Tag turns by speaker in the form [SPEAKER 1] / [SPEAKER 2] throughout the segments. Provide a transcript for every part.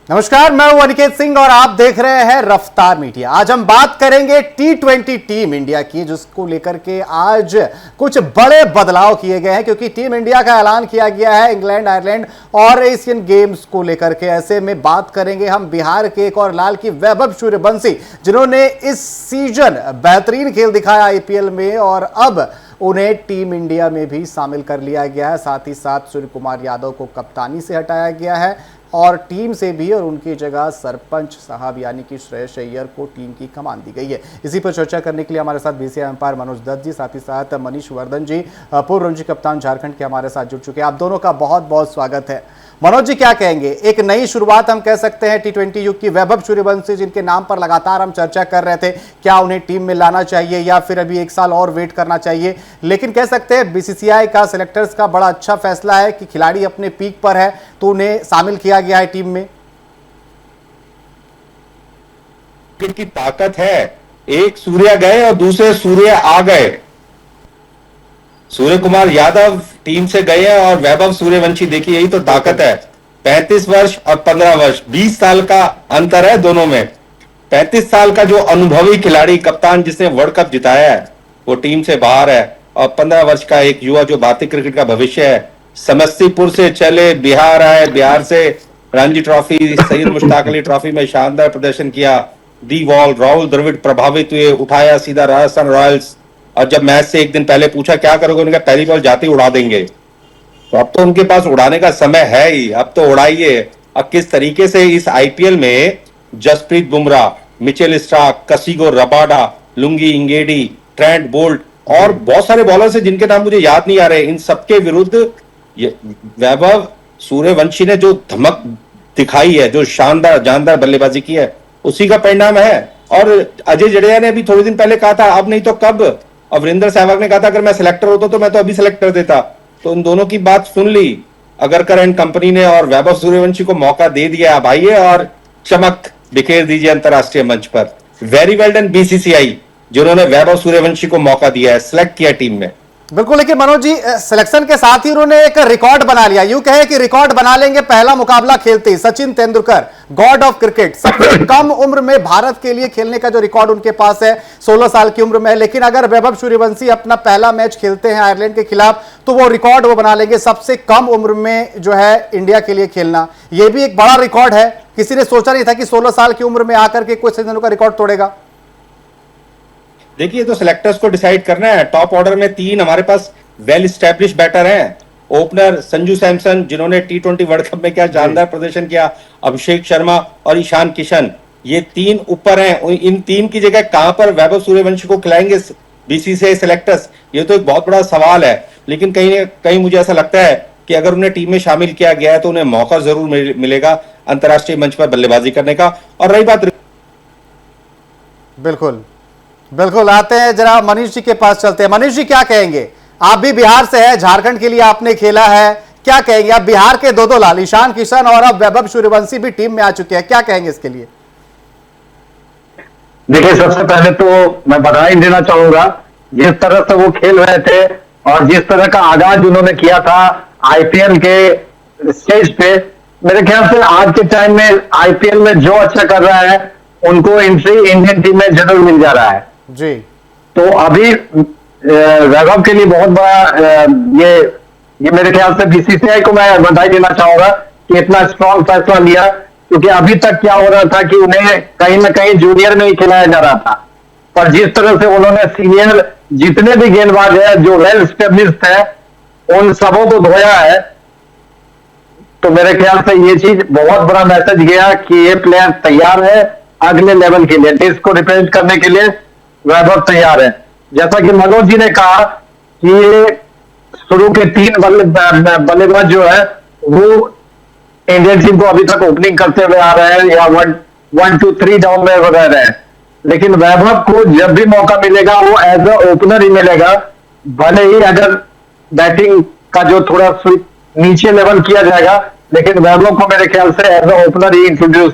[SPEAKER 1] नमस्कार, मैं हूं अनिकेत सिंह और आप देख रहे हैं रफ्तार मीडिया। आज हम बात करेंगे T20 टीम इंडिया की, जिसको लेकर के आज कुछ बड़े बदलाव किए गए हैं, क्योंकि टीम इंडिया का ऐलान किया गया है इंग्लैंड, आयरलैंड और एशियन गेम्स को लेकर के। ऐसे में बात करेंगे हम बिहार के एक और लाल की, वैभव सूर्यवंशी, जिन्होंने इस सीजन बेहतरीन खेल दिखाया आईपीएल में और अब उन्हें टीम इंडिया में भी शामिल कर लिया गया है। साथ ही साथ सूर्य कुमार यादव को कप्तानी से हटाया गया है और टीम से भी, और उनकी जगह सरपंच साहब यानी कि श्रेयस अय्यर को टीम की कमान दी गई है। इसी पर चर्चा करने के लिए हमारे साथ बीसीसीआई अंपायर मनोज दत्त जी, साथ ही साथ मनीष वर्धन जी, पूर्व रणजी कप्तान झारखंड के, हमारे साथ जुड़ चुके हैं। आप दोनों का बहुत बहुत स्वागत है। मनोज जी, क्या कहेंगे? एक नई शुरुआत हम कह सकते हैं T20 युग की। वैभव सूर्यवंशी, जिनके नाम पर लगातार हम चर्चा कर रहे थे, क्या उन्हें टीम में लाना चाहिए या फिर अभी एक साल और वेट करना चाहिए? लेकिन कह सकते हैं बीसीसीआई का, सिलेक्टर्स का बड़ा अच्छा फैसला है कि खिलाड़ी अपने पीक पर है तो उन्हें शामिल किया गया है टीम में।
[SPEAKER 2] की ताकत है, एक सूर्य गए और दूसरे सूर्य आ गए। सूर्य कुमार यादव टीम से गए हैं और वैभव सूर्यवंशी, देखिए यही तो ताकत है। 35 वर्ष और 15 वर्ष, 20 साल का अंतर है दोनों में। 35 साल का जो अनुभवी खिलाड़ी, कप्तान जिसने वर्ल्ड कप जिताया है, वो टीम से बाहर है, और 15 वर्ष का एक युवा जो भारतीय क्रिकेट का भविष्य है। समस्तीपुर से चले, बिहार आए, बिहार से रणजी ट्रॉफी, सैयद मुश्ताक अली ट्रॉफी में शानदार प्रदर्शन किया। डी वॉल, राहुल द्रविड़ प्रभावित हुए, उठाया सीधा राजस्थान रॉयल्स। और जब मैच से एक दिन पहले पूछा क्या करोगे, उन्होंने कहा पहली बॉल जाते ही उड़ा देंगे। तो अब तो उनके पास उड़ाने का समय है ही, अब तो उड़ाइए। अब किस तरीके से इस आईपीएल में Jasprit Bumrah, Mitchell Starc, Kagiso Rabada, Lungi Ngidi, Trent Boult और बहुत सारे बॉलर्स हैं जिनके नाम मुझे याद नहीं आ रहे, इन सबके विरुद्ध वैभव सूर्यवंशी ने जो धमक दिखाई है, जो शानदार जानदार बल्लेबाजी की है, उसी का परिणाम है। और अजय जडेजा ने अभी थोड़े दिन पहले कहा था अब नहीं तो कब, और वीरेंद्र सहवाग ने कहा था अगर मैं सिलेक्टर होता तो मैं तो अभी सिलेक्ट कर देता। तो उन दोनों की बात सुन ली अगरकर एंड कंपनी ने, और वैभव सूर्यवंशी को मौका दे दिया। अब आइए और चमक बिखेर दीजिए अंतरराष्ट्रीय मंच पर। वेरी वेल डन बीसीसीआई, जिन्होंने वैभव सूर्यवंशी को मौका दिया है, सिलेक्ट किया टीम में।
[SPEAKER 1] बिल्कुल, लेकिन मनोज जी, सिलेक्शन के साथ ही उन्होंने एक रिकॉर्ड बना लिया। यूं कहे कि रिकॉर्ड बना लेंगे। पहला मुकाबला खेलते ही Sachin Tendulkar, god of cricket, सबसे कम उम्र में भारत के लिए खेलने का जो रिकॉर्ड उनके पास है, 16 साल की उम्र में। लेकिन अगर वैभव सूर्यवंशी अपना पहला मैच खेलते हैं आयरलैंड के खिलाफ, तो वो रिकॉर्ड वो बना लेंगे, सबसे कम उम्र में जो है इंडिया के लिए खेलना। यह भी एक बड़ा रिकॉर्ड है। किसी ने सोचा नहीं था कि 16 साल की उम्र में आकर के कोई सचिन तेंदुलकर रिकॉर्ड तोड़ेगा।
[SPEAKER 2] देखिए, तो सिलेक्टर्स को डिसाइड करना है। टॉप ऑर्डर में 3 हमारे पास वेल स्टैब्लिश बैटर हैं। ओपनर संजू सैमसन, जिन्होंने T20 वर्ल्ड कप में क्या शानदार प्रदर्शन किया, अभिषेक शर्मा और ईशान किशन, ये 3 ऊपर हैं। इन 3 की जगह कहां पर वैभव सूर्यवंशी को खिलाएंगे बीसीसीआई सिलेक्टर्स, ये तो एक बहुत बड़ा सवाल है। लेकिन कहीं न कहीं मुझे ऐसा लगता है कि अगर उन्हें टीम में शामिल किया गया है तो उन्हें मौका जरूर मिलेगा अंतरराष्ट्रीय मंच पर बल्लेबाजी करने का। और रही बात,
[SPEAKER 1] बिल्कुल बिल्कुल, आते हैं जरा मनीष जी के पास चलते हैं। मनीष जी, क्या कहेंगे? आप भी बिहार से हैं, झारखंड के लिए आपने खेला है, क्या कहेंगे? आप बिहार के दो लाल, ईशान किशन और अब वैभव सूर्यवंशी भी टीम में आ चुके हैं, क्या कहेंगे इसके लिए?
[SPEAKER 3] देखिए, सबसे पहले तो मैं बधाई देना चाहूंगा जिस तरह से वो खेल रहे थे और जिस तरह का आगाज उन्होंने किया था आईपीएल के स्टेज पे। मेरे ख्याल से आज के टाइम में आईपीएल में जो अच्छा कर रहा है उनको एंट्री इंडियन टीम में जरूर मिल जा रहा है
[SPEAKER 1] जी।
[SPEAKER 3] तो अभी वैभव के लिए बहुत बड़ा ये मेरे ख्याल से बीसीसीआई को मैं बधाई देना चाहूंगा कि इतना स्ट्रॉन्ग फैसला लिया, क्योंकि अभी तक क्या हो रहा था कि उन्हें कहीं ना कहीं जूनियर में ही खिलाया जा रहा था। पर जिस तरह से उन्होंने सीनियर जितने भी गेंदबाज है जो वेल स्टेब्लिश्ड है, उन सबों को धोया है, तो मेरे ख्याल से ये चीज बहुत बड़ा मैसेज गया कि ये प्लेयर तैयार है अगले लेवल के लिए, देश को रिप्रेजेंट करने के लिए वैभव तैयार है। जैसा कि मनोज जी ने कहा कि ये शुरू के 3 बल्लेबाज जो है वो इंडियन टीम को अभी तक ओपनिंग करते हुए आ रहे हैं या 1, 2, 3 डाउन में रह रहे हैं। लेकिन वैभव को जब भी मौका मिलेगा वो एज अ ओपनर ही मिलेगा, भले ही अगर बैटिंग का जो थोड़ा नीचे लेवल किया जाएगा, लेकिन वैभव को मेरे ख्याल से एज अ ओपनर ही इंट्रोड्यूस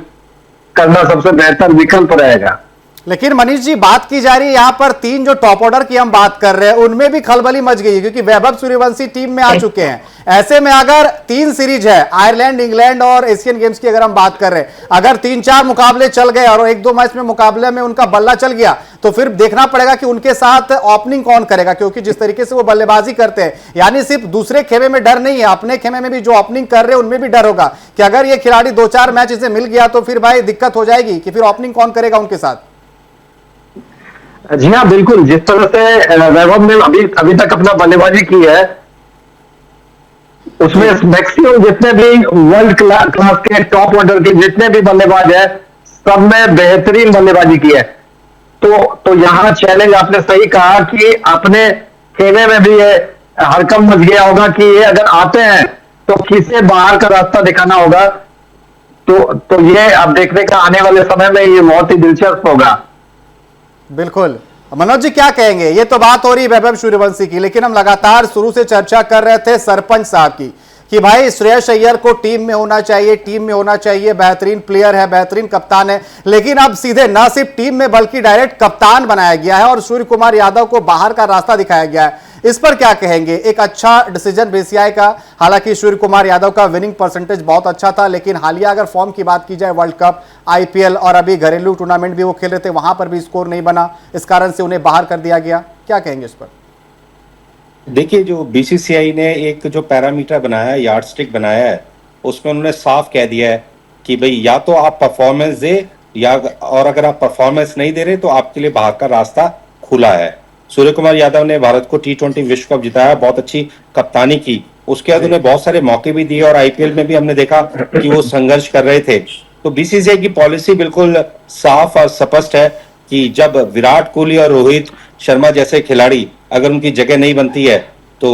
[SPEAKER 3] करना सबसे बेहतर विकल्प रहेगा।
[SPEAKER 1] लेकिन मनीष जी, बात की जा रही है यहां पर तीन जो टॉप ऑर्डर की हम बात कर रहे हैं उनमें भी खलबली मच गई है, क्योंकि वैभव सूर्यवंशी टीम में आ चुके हैं। ऐसे में अगर तीन सीरीज है, आयरलैंड, इंग्लैंड और एशियन गेम्स की अगर हम बात कर रहे हैं, अगर 3-4 मुकाबले चल गए और 1-2 मैच में मुकाबले में उनका बल्ला चल गया, तो फिर देखना पड़ेगा कि उनके साथ ओपनिंग कौन करेगा, क्योंकि जिस तरीके से वो बल्लेबाजी करते हैं, यानी सिर्फ दूसरे खेमे में डर नहीं है, अपने खेमे में भी जो ओपनिंग कर रहे हैं उनमें भी डर होगा कि अगर ये खिलाड़ी 2-4 मैच इसे मिल गया तो फिर भाई दिक्कत हो जाएगी कि फिर ओपनिंग कौन करेगा उनके साथ।
[SPEAKER 3] जी हाँ, बिल्कुल। जिस तरह से वैभव ने अभी तक अपना बल्लेबाजी की है, उसमें मैक्सिमम जितने भी वर्ल्ड क्लास के टॉप ऑर्डर के जितने भी बल्लेबाज है, सब में बेहतरीन बल्लेबाजी की है। तो यहाँ चैलेंज, आपने सही कहा कि अपने खेमे में भी ये हड़कंप मच गया होगा कि ये अगर आते हैं तो किसे बाहर का रास्ता दिखाना होगा। तो ये अब देखने का आने वाले समय में ये बहुत ही दिलचस्प होगा।
[SPEAKER 1] बिल्कुल। मनोज जी, क्या कहेंगे? ये तो बात हो रही है वैभव सूर्यवंशी की, लेकिन हम लगातार शुरू से चर्चा कर रहे थे सरपंच साहब की कि भाई श्रेयस अय्यर को टीम में होना चाहिए, टीम में होना चाहिए, बेहतरीन प्लेयर है, बेहतरीन कप्तान है, लेकिन अब सीधे ना सिर्फ टीम में बल्कि डायरेक्ट कप्तान बनाया गया है और सूर्य कुमार यादव को बाहर का रास्ता दिखाया गया है। इस पर क्या कहेंगे? एक अच्छा डिसीजन बीसीसीआई का। हालांकि सूर्य कुमार यादव का विनिंग परसेंटेज बहुत अच्छा था, लेकिन हालिया अगर फॉर्म की बात की जाए, वर्ल्ड कप, आईपीएल और अभी घरेलू टूर्नामेंट भी वो खेल रहे थे, वहां पर भी स्कोर नहीं बना, इस कारण से उन्हें बाहर कर दिया गया। क्या कहेंगे इस पर?
[SPEAKER 2] देखिए, जो बीसीसीआई ने एक जो पैरामीटर बनाया है, यार्ड स्टिक बनाया है, उसमें उन्होंने साफ कह दिया है कि भाई या तो आप परफॉर्मेंस दे और अगर आप परफॉर्मेंस नहीं दे रहे तो आपके लिए बाहर का रास्ता खुला है। सूर्य कुमार यादव ने भारत को T20 विश्व कप जिताया, बहुत अच्छी कप्तानी की, उसके बाद उन्हें बहुत सारे मौके भी दिए और आईपीएल में भी हमने देखा कि वो संघर्ष कर रहे थे। तो बीसीसीआई की पॉलिसी बिल्कुल साफ और स्पष्ट है कि जब विराट कोहली और रोहित शर्मा जैसे खिलाड़ी अगर उनकी जगह नहीं बनती है तो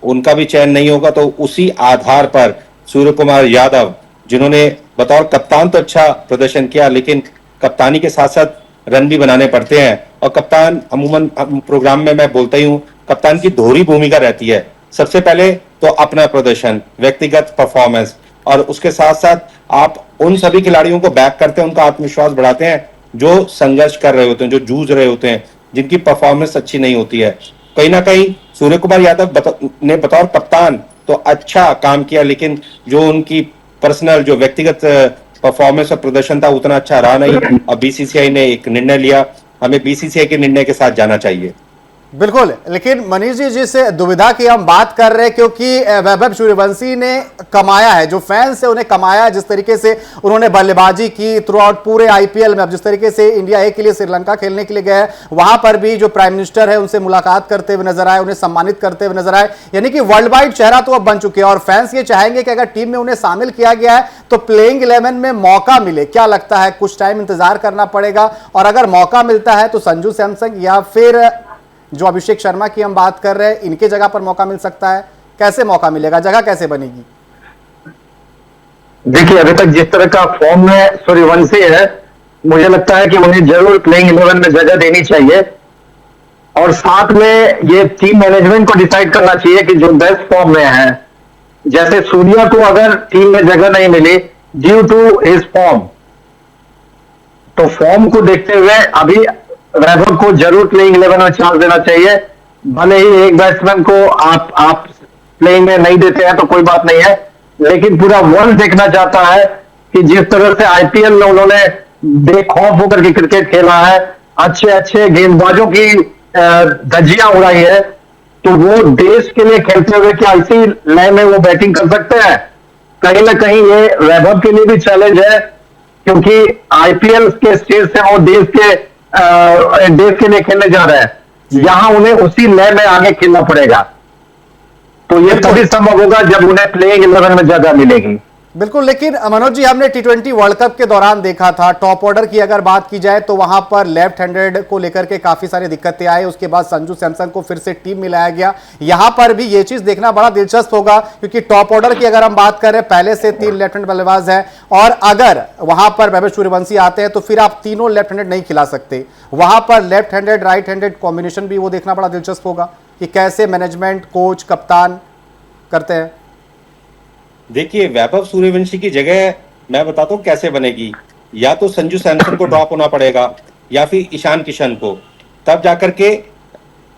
[SPEAKER 2] उनका भी चयन नहीं होगा। तो उसी आधार पर सूर्य कुमार यादव, जिन्होंने बतौर कप्तान तो अच्छा प्रदर्शन किया, लेकिन कप्तानी के साथ साथ रन भी बनाने पड़ते हैं, और कप्तान अमूमन प्रोग्राम में मैं बोलता ही हूँ, कप्तान की दोहरी भूमिका रहती है। सबसे पहले तो अपना प्रदर्शन, व्यक्तिगत परफॉर्मेंस, और उसके साथ साथ आप उन सभी खिलाड़ियों को बैक करते हैं, उनका आत्मविश्वास बढ़ाते हैं जो संघर्ष कर रहे होते हैं, जो जूझ रहे होते हैं, जिनकी परफॉर्मेंस अच्छी नहीं होती है। कहीं ना कहीं सूर्य कुमार यादव ने बतौर कप्तान तो अच्छा काम किया, लेकिन जो उनकी पर्सनल, जो व्यक्तिगत परफॉर्मेंस और प्रदर्शन था, उतना अच्छा रहा नहीं। और बीसीसीआई ने एक निर्णय लिया, हमें बीसीसीआई के निर्णय के साथ जाना चाहिए।
[SPEAKER 1] बिल्कुल। लेकिन मनीष जी, जिस दुविधा की हम बात कर रहे हैं, क्योंकि वैभव सूर्यवंशी ने कमाया है, जो फैंस है उन्हें कमाया है, जिस तरीके से उन्होंने बल्लेबाजी की थ्रू आउट पूरे आईपीएल में, अब जिस तरीके से इंडिया ए के लिए श्रीलंका खेलने के लिए गए, वहां पर भी जो प्राइम मिनिस्टर है उनसे मुलाकात करते हुए नजर आए, उन्हें सम्मानित करते हुए नजर आए, यानी कि वर्ल्ड वाइड चेहरा तो अब बन चुके हैं। और फैंस ये चाहेंगे कि अगर टीम में उन्हें शामिल किया गया है तो प्लेइंग 11 में मौका मिले। क्या लगता है, कुछ टाइम इंतजार करना पड़ेगा? और अगर मौका मिलता है तो संजू सैमसन या फिर जो अभिषेक शर्मा की हम बात कर रहे हैं, इनके जगह पर मौका मिल सकता है? कैसे मौका मिलेगा, जगह कैसे बनेगी?
[SPEAKER 3] देखिए, अभी तक जिस तरह का फॉर्म में सूर्यवंशी है, मुझे लगता है कि उन्हें जरूर प्लेइंग 11 में जगह देनी चाहिए। और साथ में ये टीम मैनेजमेंट को डिसाइड करना चाहिए कि जो बेस्ट फॉर्म में है, जैसे सूर्या को अगर टीम में जगह नहीं मिली ड्यू टू हिज फॉर्म, तो फॉर्म को देखते हुए अभी वैभव को जरूर प्लेइंग 11 में चांस देना चाहिए। भले ही एक बैट्समैन को आप प्लेइंग में नहीं देते हैं तो कोई बात नहीं है, लेकिन पूरा वर्ल्ड देखना चाहता है कि जिस तरह से आईपीएल में उन्होंने बेखौफ होकर के क्रिकेट खेला है, अच्छे अच्छे गेंदबाजों की धज्जियां उड़ाई है, तो वो देश के लिए खेलते हुए क्या इसी लय में वो बैटिंग कर सकते हैं? कहीं ना कहीं ये वैभव के लिए भी चैलेंज है, क्योंकि आईपीएल के स्टेज से वो देश के लिए खेलने जा रहे हैं, यहां उन्हें उसी लय में आगे खेलना पड़ेगा। तो ये तभी संभव होगा जब उन्हें प्लेइंग 11 में जगह मिलेगी।
[SPEAKER 1] बिल्कुल। लेकिन मनोज जी, हमने T20 वर्ल्ड कप के दौरान देखा था, टॉप ऑर्डर की अगर बात की जाए तो वहां पर लेफ्ट हैंडेड को लेकर के काफी सारी दिक्कतें आई, उसके बाद संजू सैमसन को फिर से टीम में लाया गया। यहां पर भी ये चीज देखना बड़ा दिलचस्प होगा, क्योंकि टॉप ऑर्डर की अगर हम बात करें, पहले से 3 लेफ्ट हैंड बल्लेबाज है, और अगर वहां पर वैभव सूर्यवंशी आते हैं तो फिर आप तीनों लेफ्ट हैंडेड नहीं खिला सकते। वहां पर left handed right handed combination भी वो देखना बड़ा दिलचस्प होगा कि कैसे मैनेजमेंट, कोच, कप्तान करते हैं।
[SPEAKER 2] देखिए, वैभव सूर्यवंशी की जगह मैं बताता हूँ कैसे बनेगी। या तो संजू सैमसन को ड्रॉप होना पड़ेगा, या फिर ईशान किशन को, तब जाकर के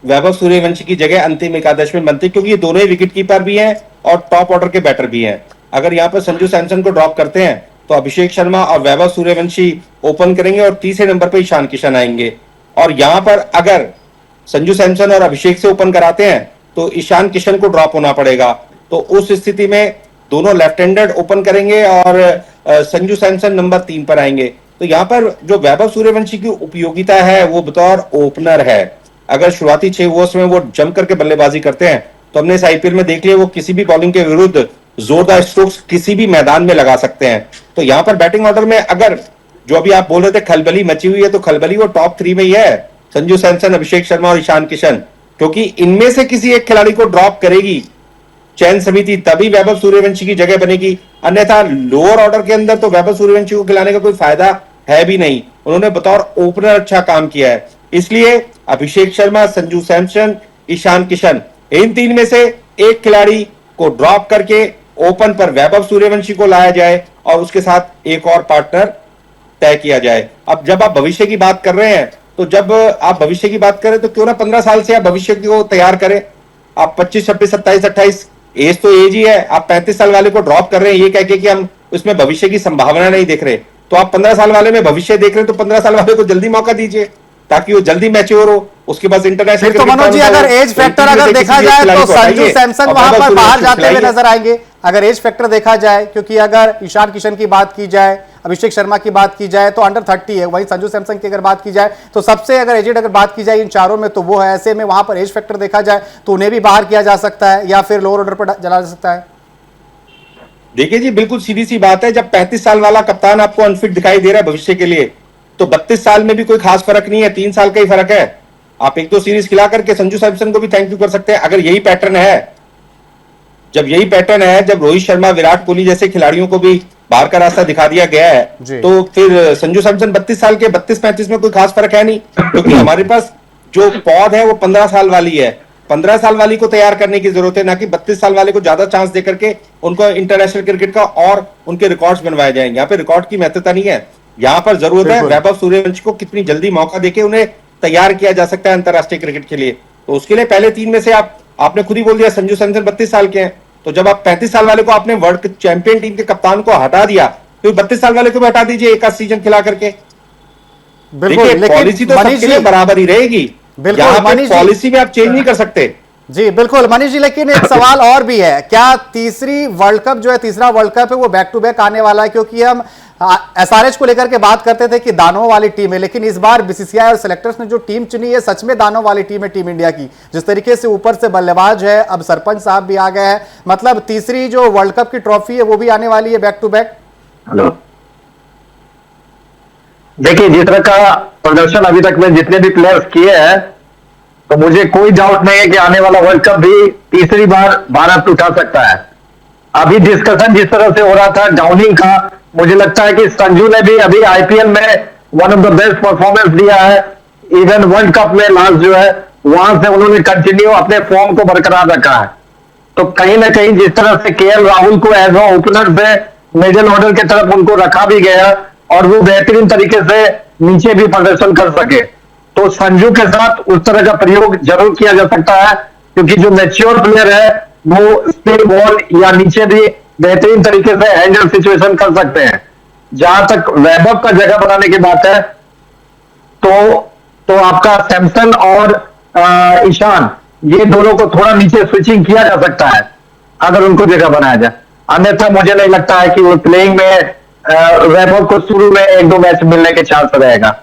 [SPEAKER 2] वैभव सूर्यवंशी की जगह अंतिम एकादश में बनती, क्योंकि ये दोनों ही विकेट कीपर भी हैं और टॉप ऑर्डर के बैटर भी हैं। अगर यहाँ पर संजू सैमसन को ड्रॉप करते हैं तो अभिषेक शर्मा और वैभव सूर्यवंशी ओपन करेंगे और तीसरे नंबर पर ईशान किशन आएंगे। और यहाँ पर अगर संजू सैमसन और अभिषेक से ओपन कराते हैं तो ईशान किशन को ड्रॉप होना पड़ेगा। तो उस स्थिति में दोनों लेफ्ट हैंडेड ओपन करेंगे और संजू सैमसन नंबर 3 पर आएंगे। तो यहाँ पर जो वैभव सूर्यवंशी की उपयोगिता है वो बतौर ओपनर है। अगर शुरुआती 6 ओवर्स में वो जम करके बल्लेबाजी करते हैं तो हमने इस आईपीएल में देख लिया वो किसी भी बॉलिंग के विरुद्ध जोरदार स्ट्रोक्स किसी भी मैदान में लगा सकते हैं। तो यहाँ पर बैटिंग ऑर्डर में अगर जो अभी आप बोल रहे थे खलबली मची हुई है, तो खलबली वो टॉप 3 में ही है, संजू सैमसन, अभिषेक शर्मा और ईशान किशन, क्योंकि इनमें से किसी एक खिलाड़ी को ड्रॉप करेगी चयन समिति तभी वैभव सूर्यवंशी की जगह बनेगी। अन्यथा लोअर ऑर्डर के अंदर तो वैभव सूर्यवंशी को खिलाने का कोई फायदा है भी नहीं। उन्होंने बतौर ओपनर अच्छा काम किया है, इसलिए अभिषेक शर्मा, संजू सैमसन, ईशान किशन, इन 3 में से एक खिलाड़ी को ड्रॉप करके ओपन पर वैभव सूर्यवंशी को लाया जाए और उसके साथ एक और पार्टनर तय किया जाए। अब जब आप भविष्य की बात कर रहे हैं तो जब आप भविष्य की बात करें तो क्यों ना 15 साल से आप भविष्य को तैयार करें। आप 25, 26, 27, 28 एज तो एज ही है, आप 35 साल वाले को ड्रॉप कर रहे हैं ये कह के कि हम उसमें भविष्य की संभावना नहीं देख रहे। तो आप 15 साल वाले में भविष्य देख रहे हैं तो 15 साल वाले को जल्दी मौका दीजिए ताकि वो जल्दी मैच्योर हो, उसके बाद इंटरनेशनल।
[SPEAKER 1] तो मनोज जी अगर एज फैक्टर अगर देखा जाए तो संजू सैमसन वहां पर बाहर जाते हुए नजर आएंगे अगर एज फैक्टर देखा जाए, क्योंकि अगर ईशान किशन की बात की जाए, अभिषेक शर्मा की बात की जाए तो अंडर 30 है, वहीं संजू सैमसन की अगर बात की जाए तो सबसे अगर एजेड अगर बात की जाए इन चारों में तो वो है। ऐसे में वहां पर एज फैक्टर देखा जाए तो उन्हें भी बाहर किया जा सकता है या फिर लोअर ऑर्डर पर चला जा सकता है।
[SPEAKER 2] देखिए जी, बिल्कुल सीधी सी बात है, जब 35 साल वाला कप्तान आपको अनफिट दिखाई दे रहा है भविष्य के लिए तो 32 साल में भी कोई खास फर्क नहीं है, 3 साल का ही फर्क है। आप 1-2 सीरीज खिला करके संजू सैमसन को भी थैंक यू कर सकते हैं। अगर यही पैटर्न है, जब रोहित शर्मा, विराट कोहली जैसे खिलाड़ियों को भी बाहर का रास्ता दिखा दिया गया है तो फिर संजू सैमसन 32 साल के 32-35 में कोई खास फर्क है नहीं, क्योंकि हमारे पास जो पौध है वो 15 साल वाली है। 15 साल वाली को तैयार करने की जरूरत है, ना कि 32 साल वाले को ज्यादा चांस देकर के उनको इंटरनेशनल क्रिकेट का और उनके रिकॉर्ड्स बनवाए जाएंगे। यहाँ पे रिकॉर्ड की महत्वता नहीं है, यहाँ पर जरूरत है वैभव सूर्यवंशी को कितनी जल्दी मौका देके उन्हें तैयार किया जा सकता है अंतरराष्ट्रीय क्रिकेट के लिए। तो उसके लिए पहले 3 में से आपने खुद ही बोल दिया संजू सैमसन 32 साल के हैं, तो जब आप 35 साल वाले को आपने वर्ल्ड चैंपियन टीम के कप्तान को हटा दिया तो 32 साल वाले को भी हटा दीजिए एक सीजन खिला करके। देखिए पॉलिसी तो सबके लिए बराबर ही रहेगी, यहाँ पे पॉलिसी में आप चेंज नहीं कर सकते।
[SPEAKER 1] जी बिल्कुल मनीष जी, लेकिन एक सवाल और भी है, क्या तीसरा वर्ल्ड कप है वो बैक टू बैक आने वाला है? क्योंकि हम एसआरएच को लेकर के बात करते थे कि दानों वाली टीम है, लेकिन इस बार बीसीसीआई और सेलेक्टर्स ने जो टीम चुनी है सच में दानों वाली टीम है टीम इंडिया की। जिस तरीके से ऊपर से बल्लेबाज है, अब सरपंच साहब भी आ गए हैं, मतलब तीसरी जो वर्ल्ड कप की ट्रॉफी है वो भी आने वाली है बैक टू बैक।
[SPEAKER 3] हेलो, देखिए जिस तरह का प्रदर्शन अभी तक में जितने भी प्लेयर्स किए हैं तो मुझे कोई डाउट नहीं है कि आने वाला वर्ल्ड कप भी तीसरी बार भारत उठा सकता है। अभी डिस्कशन जिस तरह से हो रहा था डाउनिंग का, मुझे लगता है कि संजू ने भी अभी आईपीएल में one of the best performance दिया है। इवन वर्ल्ड कप में लास्ट जो है वहां से उन्होंने कंटिन्यू अपने फॉर्म को बरकरार रखा है। तो कहीं ना कहीं जिस तरह से केएल राहुल को एज ए ओपनर से मिडिल ऑर्डर की तरफ उनको रखा भी गया और वो बेहतरीन तरीके से नीचे भी प्रदर्शन कर सके, तो संजू के साथ उस तरह का प्रयोग जरूर किया जा सकता है, क्योंकि जो मैच्योर प्लेयर है वो स्पिन बॉल या नीचे भी बेहतरीन तरीके से हैंडल सिचुएशन कर सकते हैं। जहां तक वैभव का जगह बनाने की बात है तो आपका सैमसन और ईशान, ये दोनों को थोड़ा नीचे स्विचिंग किया जा सकता है अगर उनको जगह बनाया जाए। अन्यथा मुझे नहीं लगता है कि वो प्लेइंग में वैभव को शुरू में 1-2 मैच मिलने के चांस रहेगा।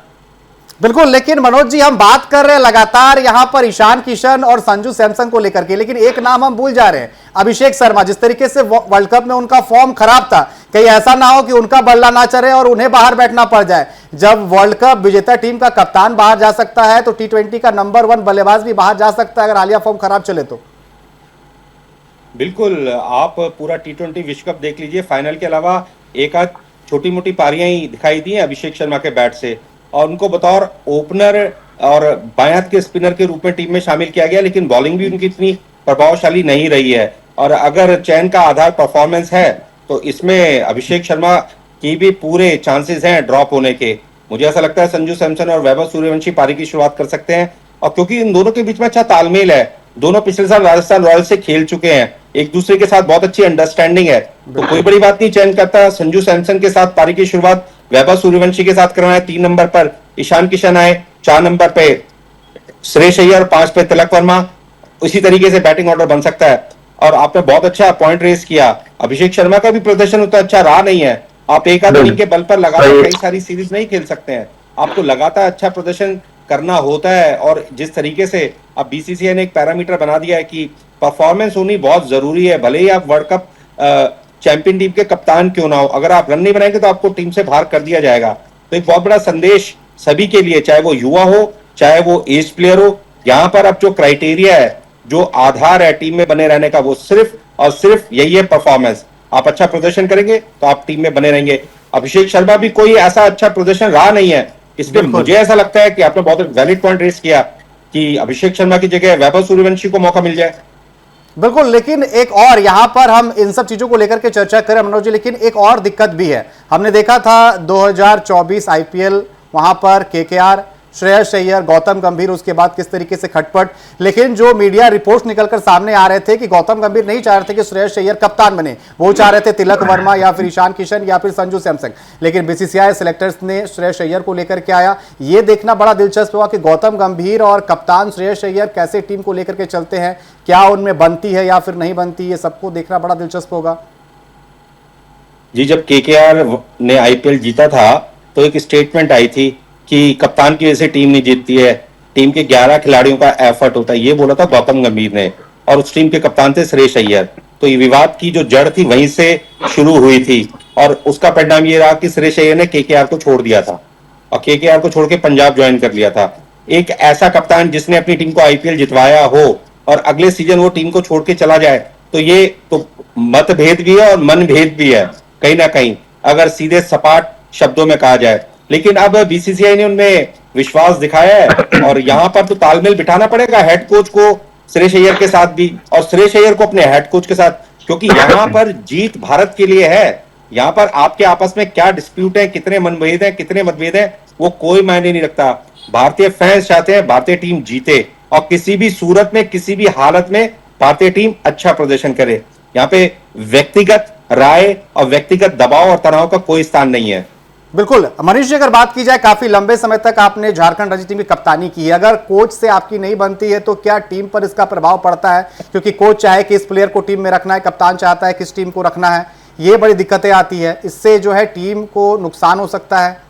[SPEAKER 1] बिल्कुल, लेकिन मनोज जी हम बात कर रहे हैं लगातार यहां पर ईशान किशन और संजू सैमसन को लेकर के, लेकिन एक नाम हम भूल जा रहे हैं, अभिषेक शर्मा। जिस तरीके से वर्ल्ड कप में उनका फॉर्म खराब था, कहीं ऐसा ना हो कि उनका बल्ला ना चले और उन्हें बाहर बैठना पड़ जाए। जब वर्ल्ड कप विजेता टीम का कप्तान बाहर जा सकता है तो T20 का नंबर 1 बल्लेबाज भी बाहर जा सकता है अगर हालिया फॉर्म खराब चले तो।
[SPEAKER 2] बिल्कुल, आप पूरा T20 विश्व कप देख लीजिए, फाइनल के अलावा एक आध छोटी मोटी पारियां ही दिखाई दी हैं अभिषेक शर्मा के बैट से, और उनको बतौर ओपनर और बाएं हाथ के स्पिनर के रूप में टीम में शामिल किया गया, लेकिन बॉलिंग भी उनकी इतनी प्रभावशाली नहीं रही है। और अगर चयन का आधार परफॉर्मेंस है तो इसमें अभिषेक शर्मा की भी पूरे चांसेस हैं ड्रॉप होने के। मुझे ऐसा लगता है संजू सैमसन और वैभव सूर्यवंशी पारी की शुरुआत कर सकते हैं। और क्योंकि इन दोनों के बीच में अच्छा तालमेल है, दोनों पिछले साल राजस्थान रॉयल्स से खेल चुके हैं, एक दूसरे के साथ बहुत अच्छी अंडरस्टैंडिंग है, तो कोई बड़ी बात नहीं। चयन करता संजू सैमसन के साथ पारी की शुरुआत वैभव सूर्यवंशी के साथ करना है। 3 नंबर पर ईशान किशन आए, 4 नंबर पे श्रेयस अय्यर, 5 पे तिलक वर्मा। उसी तरीके से बैटिंग ऑर्डर बन सकता है। और आपने बहुत अच्छा पॉइंट रेस किया, अभिषेक शर्मा का भी प्रदर्शन उतना अच्छा रहा नहीं है। आप एक आध इनिंग के बल पर लगातार कई सारी सीरीज नहीं खेल सकते हैं, आपको लगातार अच्छा प्रदर्शन करना होता है। और जिस तरीके से अब बीसीसीआई ने एक पैरामीटर बना दिया है कि परफॉर्मेंस होनी बहुत जरूरी है, भले ही आप वर्ल्ड कप चैंपियन टीम के कप्तान क्यों ना हो, अगर आप रन नहीं बनाएंगे तो आपको टीम से बाहर कर दिया जाएगा। तो एक बहुत बड़ा संदेश सभी के लिए, चाहे वो युवा हो चाहे वो एज प्लेयर हो, यहाँ पर अब जो क्राइटेरिया है, जो आधार है टीम में बने रहने का, वो सिर्फ और सिर्फ यही है, परफॉर्मेंस। आप अच्छा प्रदर्शन करेंगे तो आप टीम में बने रहेंगे। अभिषेक शर्मा भी कोई ऐसा अच्छा प्रदर्शन रहा नहीं है, इसलिए मुझे ऐसा लगता है कि आपने बहुत वैलिड पॉइंट रेस किया कि अभिषेक शर्मा की जगह वैभव सूर्यवंशी को मौका मिल जाए।
[SPEAKER 1] बिल्कुल, लेकिन एक और यहां पर हम इन सब चीजों को लेकर के चर्चा करें मनोज जी, लेकिन एक और दिक्कत भी है। हमने देखा था 2024 आईपीएल, वहां पर केकेआर, श्रेयस अय्यर, गौतम गंभीर, उसके बाद किस तरीके से खटपट। लेकिन जो मीडिया रिपोर्ट्स निकलकर सामने आ रहे थे कि गौतम गंभीर नहीं चाह रहे थे कि श्रेयस अय्यर कप्तान बने, वो चाह रहे थे तिलक वर्मा या फिर ईशान किशन या फिर संजू सैमसन। लेकिन बीसीसीआई सिलेक्टर्स ने श्रेयस अय्यर को लेकर के आया। ये देखना बड़ा दिलचस्प हुआ कि गौतम गंभीर और कप्तान श्रेयस अय्यर कैसे टीम को लेकर के चलते हैं, क्या उनमें बनती है या फिर नहीं बनती, ये सबको देखना बड़ा दिलचस्प होगा।
[SPEAKER 2] जी, जब केकेआर ने आईपीएल जीता था तो एक स्टेटमेंट आई थी कि कप्तान की वजह से टीम नहीं जीतती है, टीम के 11 खिलाड़ियों का एफर्ट होता है, ये बोला था गौतम गंभीर ने। और उस टीम के कप्तान थे श्रेयस अय्यर। तो ये विवाद की जो जड़ थी वहीं से शुरू हुई थी और उसका परिणाम ये रहा कि श्रेयस अय्यर ने केकेआर को छोड़ दिया था और केकेआर को छोड़ के पंजाब ज्वाइन कर लिया था। एक ऐसा कप्तान जिसने अपनी टीम को आईपीएल जितवाया हो और अगले सीजन वो टीम को छोड़ के चला जाए, तो ये तो मतभेद भी है और मनभेद भी है कहीं ना कहीं, अगर सीधे सपाट शब्दों में कहा जाए। लेकिन अब बीसीसीआई ने उनमें विश्वास दिखाया है और यहां पर तो तालमेल बिठाना पड़ेगा हेड कोच को श्रेयस अय्यर के साथ भी और श्रेयस अय्यर को अपने हेड कोच के साथ, क्योंकि यहां पर जीत भारत के लिए है। यहां पर आपके आपस में क्या डिस्प्यूट है, कितने मनभेद हैं, कितने मतभेद हैं, वो कोई मायने नहीं रखता। भारतीय फैंस चाहते हैं भारतीय टीम जीते और किसी भी सूरत में, किसी भी हालत में भारतीय टीम अच्छा प्रदर्शन करे। यहाँ पे व्यक्तिगत राय और व्यक्तिगत दबाव और तनाव का कोई स्थान नहीं है।
[SPEAKER 1] बिल्कुल मनीष जी, अगर बात की जाए, काफी लंबे समय तक आपने झारखंड रणजी टीम की कप्तानी की है, अगर कोच से आपकी नहीं बनती है तो क्या टीम पर इसका प्रभाव पड़ता है? क्योंकि कोच चाहे कि इस प्लेयर को टीम में रखना है, कप्तान चाहता है किस टीम को रखना है, ये बड़ी दिक्कतें आती है, इससे जो है टीम को नुकसान हो सकता है।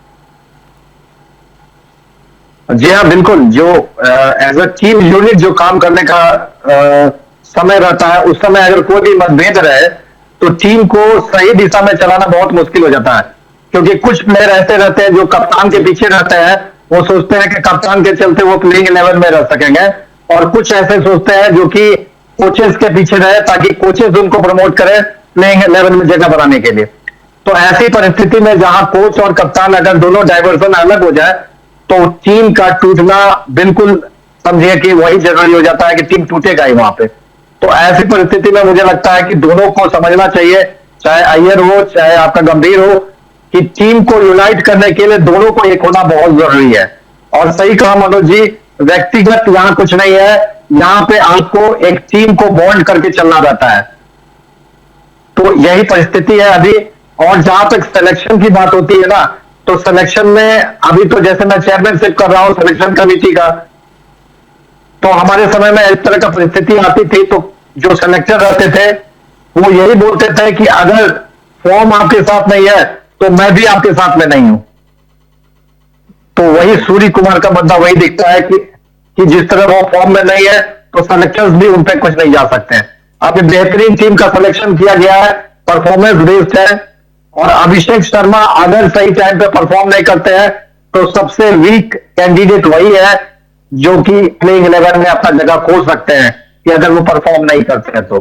[SPEAKER 3] जी हाँ, बिल्कुल। जो एज अ टीम यूनिट जो काम करने का समय रहता है, उस समय अगर कोई भी मतभेद रहे तो टीम को सही दिशा में चलाना बहुत मुश्किल हो जाता है। क्योंकि कुछ प्लेयर ऐसे रहते हैं जो कप्तान के पीछे रहते हैं, वो सोचते हैं कि कप्तान के चलते वो प्लेइंग 11 में रह सकेंगे, और कुछ ऐसे सोचते हैं जो कि कोचेस के पीछे रहे ताकि कोचेस उनको प्रमोट करें प्लेइंग 11 में जगह बनाने के लिए। तो ऐसी परिस्थिति में जहां कोच और कप्तान अगर दोनों डाइवर्सन अलग हो जाए तो टीम का टूटना बिल्कुल समझिए कि वही जरूरी हो जाता है कि टीम टूटेगा ही वहां पे। तो ऐसी परिस्थिति में मुझे लगता है कि दोनों को समझना चाहिए, चाहे अय्यर हो चाहे आपका गंभीर हो, कि टीम को यूनाइट करने के लिए दोनों को एक होना बहुत जरूरी है। और सही कहा मनोज जी, व्यक्तिगत यहां कुछ नहीं है, यहां पे आपको एक टीम को बॉन्ड करके चलना रहता है। तो यही परिस्थिति है अभी। और जहां तक सिलेक्शन की बात होती है ना, तो सिलेक्शन में अभी तो जैसे मैं चेयरमैनशिप कर रहा हूं सिलेक्शन कमेटी का, तो हमारे समय में इस तरह का परिस्थिति आती थी तो जो सिलेक्टर रहते थे वो यही बोलते थे कि अगर फॉर्म आपके साथ नहीं है तो मैं भी आपके साथ में नहीं हूं। तो वही सूर्य कुमार का मुद्दा वही दिखता है कि जिस तरह वो फॉर्म में नहीं है तो सिलेक्टर्स भी उन पर कुछ नहीं जा सकते हैं। अब बेहतरीन टीम का सिलेक्शन किया गया है, परफॉर्मेंस बेस्ड है, और अभिषेक शर्मा अगर सही टाइम पे परफॉर्म नहीं करते हैं तो सबसे वीक कैंडिडेट वही है जो कि प्लेइंग 11 में अपना जगह खो सकते हैं कि अगर वो परफॉर्म नहीं करते हैं तो।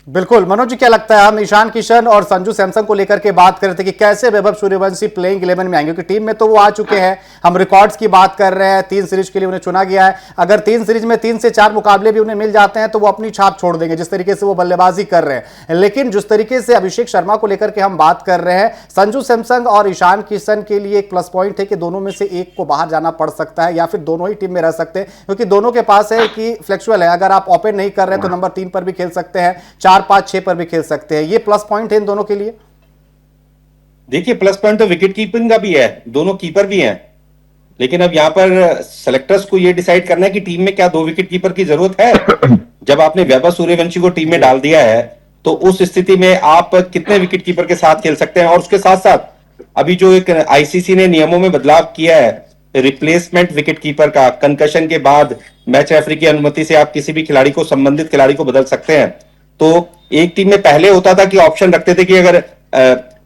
[SPEAKER 1] बिल्कुल मनोज जी, क्या लगता है, हम ईशान किशन और संजू सैमसन को लेकर के बात कर रहे थे कि कैसे वैभव सूर्यवंशी प्लेइंग 11 में आएंगे, क्योंकि टीम में तो वो आ चुके हैं, हम रिकॉर्ड्स की बात कर रहे हैं, 3 सीरीज के लिए उन्हें चुना गया है, अगर 3 सीरीज में 3 से 4 मुकाबले भी उन्हें मिल जाते हैं तो वो अपनी छाप छोड़ देंगे जिस तरीके से वो बल्लेबाजी कर रहे हैं। लेकिन जिस तरीके से अभिषेक शर्मा को लेकर के हम बात कर रहे हैं, संजू सैमसन और ईशान किशन के लिए एक प्लस पॉइंट है कि दोनों में से एक को बाहर जाना पड़ सकता है या फिर दोनों ही टीम में रह सकते हैं, क्योंकि दोनों के पास है कि फ्लेक्चुअल है, अगर आप ओपन नहीं कर रहे हैं तो नंबर 3 पर भी खेल सकते हैं, 4, 5, 6 पर भी खेल सकते हैं। ये प्लस पॉइंट है इन दोनों के लिए।
[SPEAKER 2] देखिए, प्लस पॉइंट तो विकेट कीपिंग का भी है, दोनों कीपर भी हैं, लेकिन अब यहां पर सेलेक्टर्स को यह डिसाइड करना है कि टीम में क्या 2 विकेट कीपर की जरूरत है। जब आपने वैभव सूर्यवंशी को टीम में डाल दिया है तो उस स्थिति में आप कितने विकेट कीपर के साथ खेल सकते हैं। और उसके साथ साथ अभी जो एक आईसीसी ने नियमों में बदलाव किया है, रिप्लेसमेंट विकेट कीपर का, कंकशन के बाद मैच रेफरी की अनुमति से आप किसी भी खिलाड़ी को, संबंधित खिलाड़ी को बदल सकते हैं। तो एक टीम में पहले होता था कि ऑप्शन रखते थे कि अगर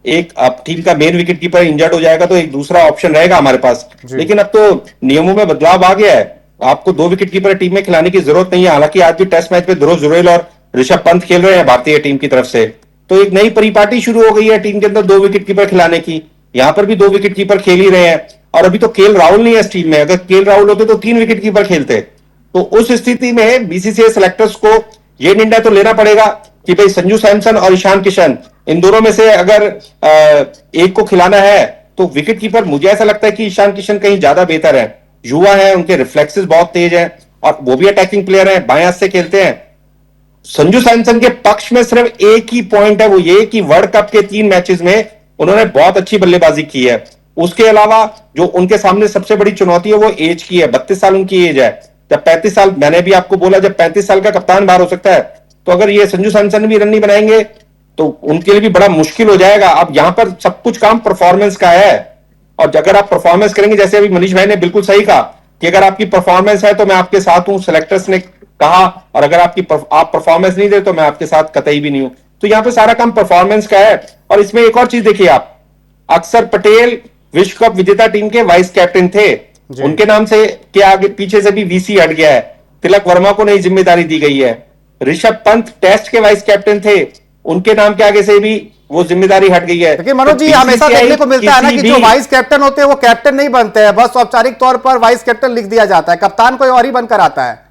[SPEAKER 2] एक टीम का मेन विकेट कीपर इंजर्ड हो जाएगा तो एक दूसरा ऑप्शन रहेगा हमारे पास, लेकिन अब तो नियमों में बदलाव आ गया है, आपको 2 विकेट कीपर टीम में खिलाने की जरूरत नहीं है। हालांकि आज भी टेस्ट मैच में ध्रुव जुरैल और ऋषभ पंत खेल रहे हैं भारतीय टीम की तरफ से, तो एक नई परिपाटी शुरू हो गई है टीम के अंदर 2 विकेट कीपर खिलाने की। यहां पर भी 2 विकेट कीपर खेल ही रहे हैं, और अभी तो केएल राहुल नहीं है इस टीम में, अगर केएल राहुल होते तो 3 विकेट कीपर खेलते। तो उस स्थिति में बीसीसीआई सेलेक्टर्स को यह निर्णय तो लेना पड़ेगा कि भाई संजू सैमसन और ईशान किशन, इन दोनों में से अगर एक को खिलाना है तो विकेट कीपर मुझे ऐसा लगता है कि ईशान किशन कहीं ज्यादा बेहतर है, युवा है, उनके रिफ्लेक्सेस बहुत तेज हैं और वो भी अटैकिंग प्लेयर है, बाएं हाथ से खेलते हैं। संजू सैमसन के पक्ष में सिर्फ एक ही पॉइंट है, वो ये कि वर्ल्ड कप के 3 मैचेस में उन्होंने बहुत अच्छी बल्लेबाजी की है। उसके अलावा जो उनके सामने सबसे बड़ी चुनौती है वो एज की है, 32 साल उनकी एज है। जब 35 साल, मैंने भी आपको बोला, जब 35 साल का कप्तान बाहर हो सकता है, तो अगर ये संजू सैमसन भी रन नहीं बनाएंगे तो उनके लिए भी बड़ा मुश्किल हो जाएगा। अब यहां पर सब कुछ काम परफॉर्मेंस का है, और अगर आप परफॉर्मेंस करेंगे, जैसे अभी मनीष भाई ने बिल्कुल सही कहा कि अगर आपकी परफॉर्मेंस है तो मैं आपके साथ हूं, सेलेक्टर्स ने कहा, और अगर आप परफॉर्मेंस नहीं दे तो मैं आपके साथ कतई भी नहीं हूं। तो यहां पे सारा काम परफॉर्मेंस का है। और इसमें एक और चीज देखिए आप, अक्षर पटेल विश्व कप विजेता टीम के वाइस कैप्टन थे, उनके नाम से के आगे पीछे से भी वीसी हट गया है, तिलक वर्मा को नई जिम्मेदारी दी गई है। ऋषभ पंत टेस्ट के वाइस कैप्टन थे, उनके नाम के आगे से भी वो जिम्मेदारी हट गई है।
[SPEAKER 1] लेकिन मनोज जी, हमेशा देखने को मिलता है ना कि जो वाइस कैप्टन होते हैं वो कैप्टन नहीं बनते हैं, बस औपचारिक तौर पर वाइस कैप्टन लिख दिया जाता है, कप्तान कोई और ही बनकर आता है।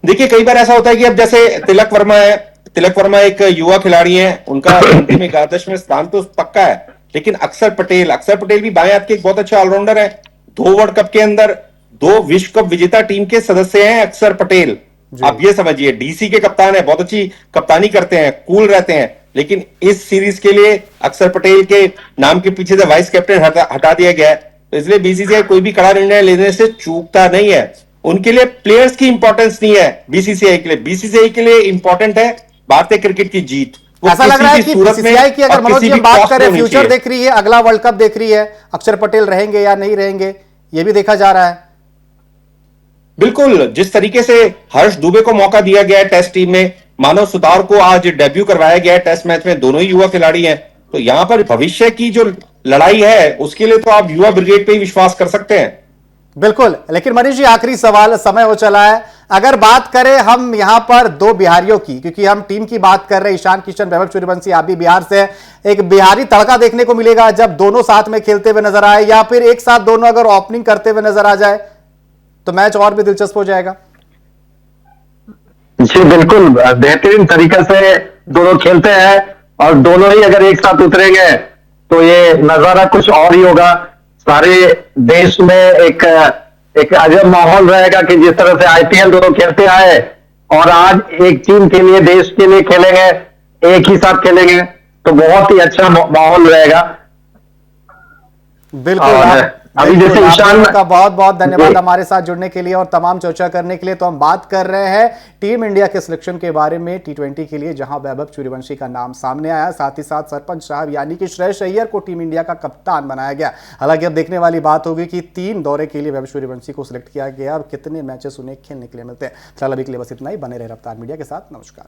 [SPEAKER 2] देखिए, कई बार ऐसा होता है कि अब जैसे तिलक वर्मा है, तिलक वर्मा एक युवा खिलाड़ी है, उनका अंतिम 11 में स्थान तो पक्का है, लेकिन अक्षर पटेल भी बाएं हाथ के एक बहुत अच्छे ऑलराउंडर है। 2 वर्ल्ड कप के अंदर 2 विश्व कप विजेता टीम के सदस्य हैं अक्षर पटेल। आप ये समझिए, डीसी के कप्तान है, बहुत अच्छी कप्तानी करते हैं, कूल रहते हैं, लेकिन इस सीरीज के लिए अक्षर पटेल के नाम के पीछे से वाइस कैप्टन हटा दिया गया है। तो इसलिए बीसीसीआई कोई भी कड़ा निर्णय लेने से चूकता नहीं है। उनके लिए प्लेयर्स की इंपॉर्टेंस नहीं है, बीसीसीआई के लिए इंपॉर्टेंट है भारतीय क्रिकेट की जीत।
[SPEAKER 1] ऐसा लग रहा है कि बीसीसीआई की, अगर मनोज जी हम बात करें, फ्यूचर देख रही है, अगला वर्ल्ड कप देख रही है, अक्षर पटेल रहेंगे या नहीं रहेंगे ये भी देखा जा रहा है।
[SPEAKER 2] बिल्कुल, जिस तरीके से हर्ष दुबे को मौका दिया गया है टेस्ट टीम में, मानव सुतार को आज डेब्यू करवाया गया है टेस्ट मैच में, दोनों ही युवा खिलाड़ी हैं, तो यहां पर भविष्य की जो लड़ाई है उसके लिए तो आप युवा ब्रिगेड पे ही विश्वास कर सकते हैं।
[SPEAKER 1] बिल्कुल। लेकिन मनीष जी, आखिरी सवाल, समय हो चला है, अगर बात करें हम यहां पर 2 बिहारियों की, क्योंकि हम टीम की बात कर रहे हैं, ईशान किशन, वैभव सूर्यवंशी, आप भी बिहार से, एक बिहारी तड़का देखने को मिलेगा जब दोनों साथ में खेलते हुए नजर आए, या फिर एक साथ दोनों अगर ओपनिंग करते हुए नजर आ जाए तो मैच और भी दिलचस्प हो जाएगा।
[SPEAKER 3] जी बिल्कुल, बेहतरीन तरीके से दोनों खेलते हैं, और दोनों ही अगर एक साथ उतरेंगे तो ये नजारा कुछ और ही होगा। सारे देश में एक अजब माहौल रहेगा कि जिस तरह से आईपीएल दोनों खेलते आए और आज एक टीम के लिए, देश के लिए खेलेंगे, एक ही साथ खेलेंगे, तो बहुत ही अच्छा माहौल रहेगा।
[SPEAKER 1] बिल्कुल।
[SPEAKER 3] अभी जैसे ईशान
[SPEAKER 1] का बहुत बहुत धन्यवाद हमारे साथ जुड़ने के लिए और तमाम चर्चा करने के लिए। तो हम बात कर रहे हैं टीम इंडिया के सिलेक्शन के बारे में टी20 के लिए, जहां वैभव सूर्यवंशी का नाम सामने आया, साथ ही साथ सरपंच साहब यानी कि श्रेयस अय्यर को टीम इंडिया का कप्तान बनाया गया। हालांकि अब देखने वाली बात होगी कि 3 दौरे के लिए वैभव सूर्यवंशी को सिलेक्ट किया गया और कितने मैचेस उन्हें खेलने के लिए मिलते हैं। फिलहाल अभी के लिए बस इतना ही। बने रहे रफ्तार मीडिया के साथ। नमस्कार।